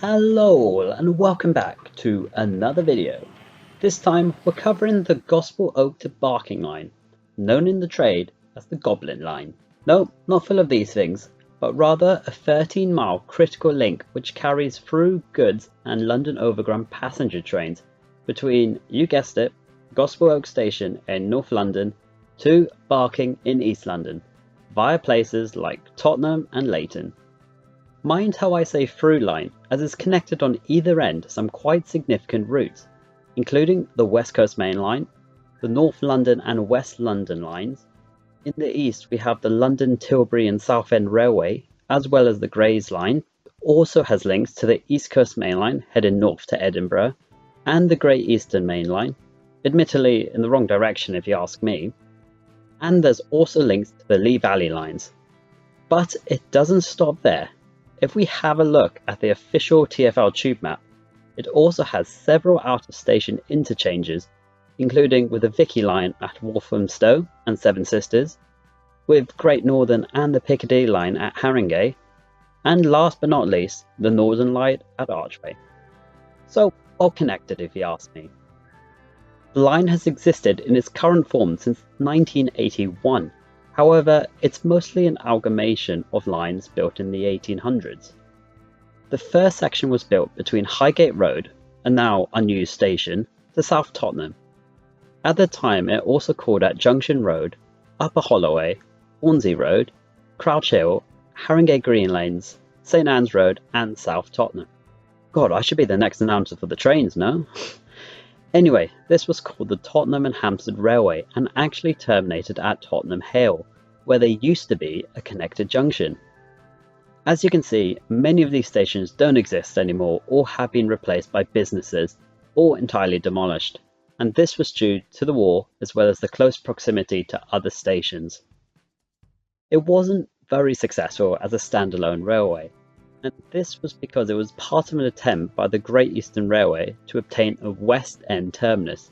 Hello and welcome back to another video. This time we're covering the Gospel Oak to Barking line, known in the trade as the Goblin line. No, not full of these things, but rather a 13-mile critical link which carries through goods and London Overground passenger trains between, you guessed it, Gospel Oak Station in North London to Barking in East London, via places like Tottenham and Leighton. Mind how I say through line, as it's connected on either end some quite significant routes, including the West Coast Main Line, the North London and West London lines. In the east we have the London, Tilbury and Southend Railway, as well as the Greys Line. It also has links to the East Coast Main Line heading north to Edinburgh, and the Great Eastern Main Line, admittedly in the wrong direction if you ask me. And there's also links to the Lee Valley lines. But it doesn't stop there. If we have a look at the official TfL tube map, it also has several out-of-station interchanges, including with the Vicky line at Walthamstow and Seven Sisters, with Great Northern and the Piccadilly line at Haringey, and last but not least, the Northern line at Archway. So, all connected if you ask me. The line has existed in its current form since 1981. However, it's mostly an amalgamation of lines built in the 1800s. The first section was built between Highgate Road, a now unused station, to South Tottenham. At the time it also called at Junction Road, Upper Holloway, Hornsey Road, Crouch Hill, Haringey Green Lanes, St Anne's Road and South Tottenham. God, I should be the next announcer for the trains, no? Anyway, this was called the Tottenham and Hampstead Railway and actually terminated at Tottenham Hale, where there used to be a connected junction. As you can see, many of these stations don't exist anymore or have been replaced by businesses or entirely demolished, and this was due to the war as well as the close proximity to other stations. It wasn't very successful as a standalone railway, and this was because it was part of an attempt by the Great Eastern Railway to obtain a West End terminus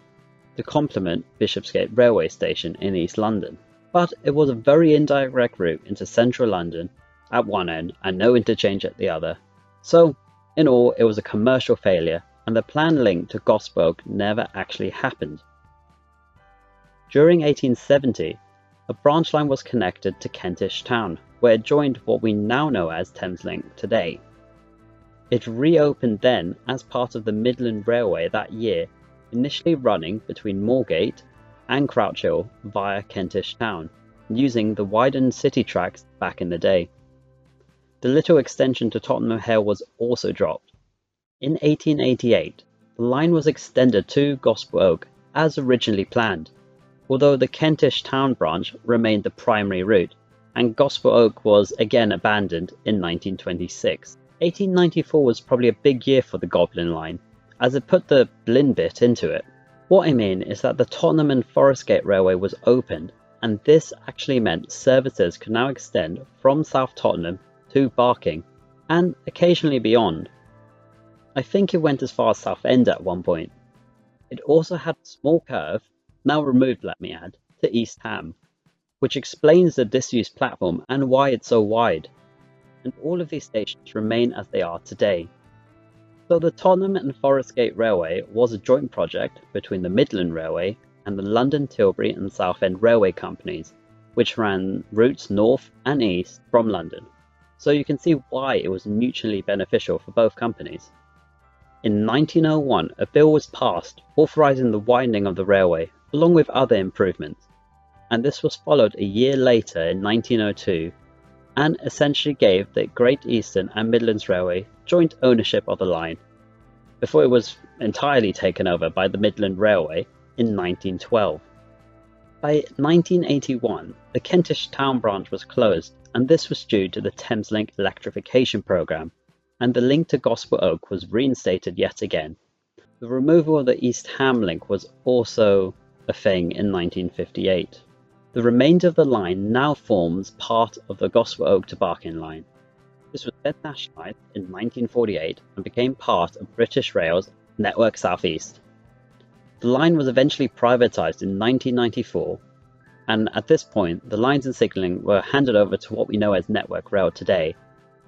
to complement Bishopsgate Railway Station in East London. But it was a very indirect route into central London at one end and no interchange at the other. So, in all, it was a commercial failure and the planned link to Gospel Oak never actually happened. During 1870, a branch line was connected to Kentish Town, where it joined what we now know as Thameslink today. It reopened then as part of the Midland Railway that year, initially running between Moorgate and Crouch Hill via Kentish Town, using the widened city tracks back in the day. The little extension to Tottenham Hale was also dropped. In 1888, the line was extended to Gospel Oak as originally planned, although the Kentish Town branch remained the primary route, and Gospel Oak was again abandoned in 1926. 1894 was probably a big year for the Goblin line, as it put the Blin bit into it. What I mean is that the Tottenham and Forestgate Railway was opened, and this actually meant services could now extend from South Tottenham to Barking, and occasionally beyond. I think it went as far as Southend at one point. It also had a small curve, now removed let me add, to East Ham, which explains the disused platform and why it's so wide, and all of these stations remain as they are today. So the Tottenham and Forestgate Railway was a joint project between the Midland Railway and the London, Tilbury and Southend Railway companies, which ran routes north and east from London, so you can see why it was mutually beneficial for both companies. In 1901, a bill was passed authorising the widening of the railway, along with other improvements, and this was followed a year later in 1902 and essentially gave the Great Eastern and Midlands Railway joint ownership of the line, before it was entirely taken over by the Midland Railway in 1912. By 1981, the Kentish Town branch was closed, and this was due to the Thameslink electrification programme, and the link to Gospel Oak was reinstated yet again. The removal of the East Ham link was also a thing in 1958. The remainder of the line now forms part of the Gospel Oak to Barking line. This was then nationalised in 1948 and became part of British Rail's Network South East. The line was eventually privatised in 1994, and at this point the lines and signalling were handed over to what we know as Network Rail today,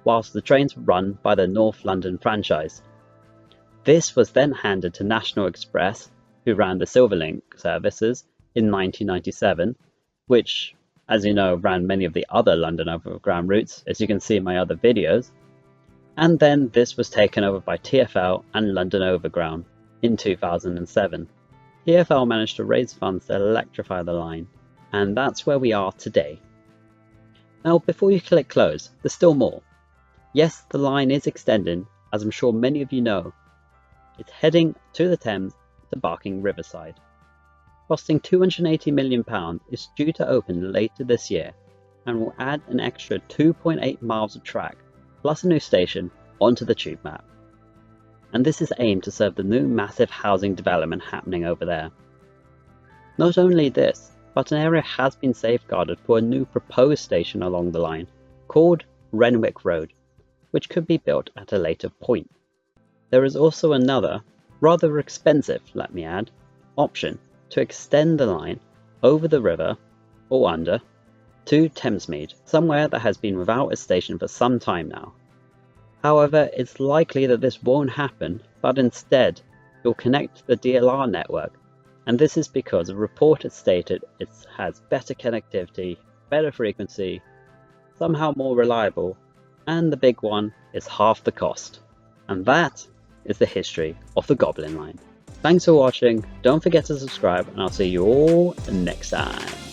whilst the trains were run by the North London franchise. This was then handed to National Express, who ran the Silverlink services in 1997, which, as you know, ran many of the other London Overground routes, as you can see in my other videos. And then this was taken over by TfL and London Overground in 2007. TfL managed to raise funds to electrify the line, and that's where we are today. Now, before you click close, there's still more. Yes, the line is extending, as I'm sure many of you know. It's heading to the Thames to Barking Riverside. Costing £280 million, it's due to open later this year and will add an extra 2.8 miles of track plus a new station onto the tube map. And this is aimed to serve the new massive housing development happening over there. Not only this, but an area has been safeguarded for a new proposed station along the line called Renwick Road, which could be built at a later point. There is also another, rather expensive, let me add, option to extend the line over the river or under to Thamesmead, somewhere that has been without a station for some time now. However, it's likely that this won't happen, but instead it will connect to the DLR network, and this is because a report has stated it has better connectivity, better frequency, somehow more reliable, and the big one is half the cost. And that is the history of the Goblin line. Thanks for watching, don't forget to subscribe, and I'll see you all next time.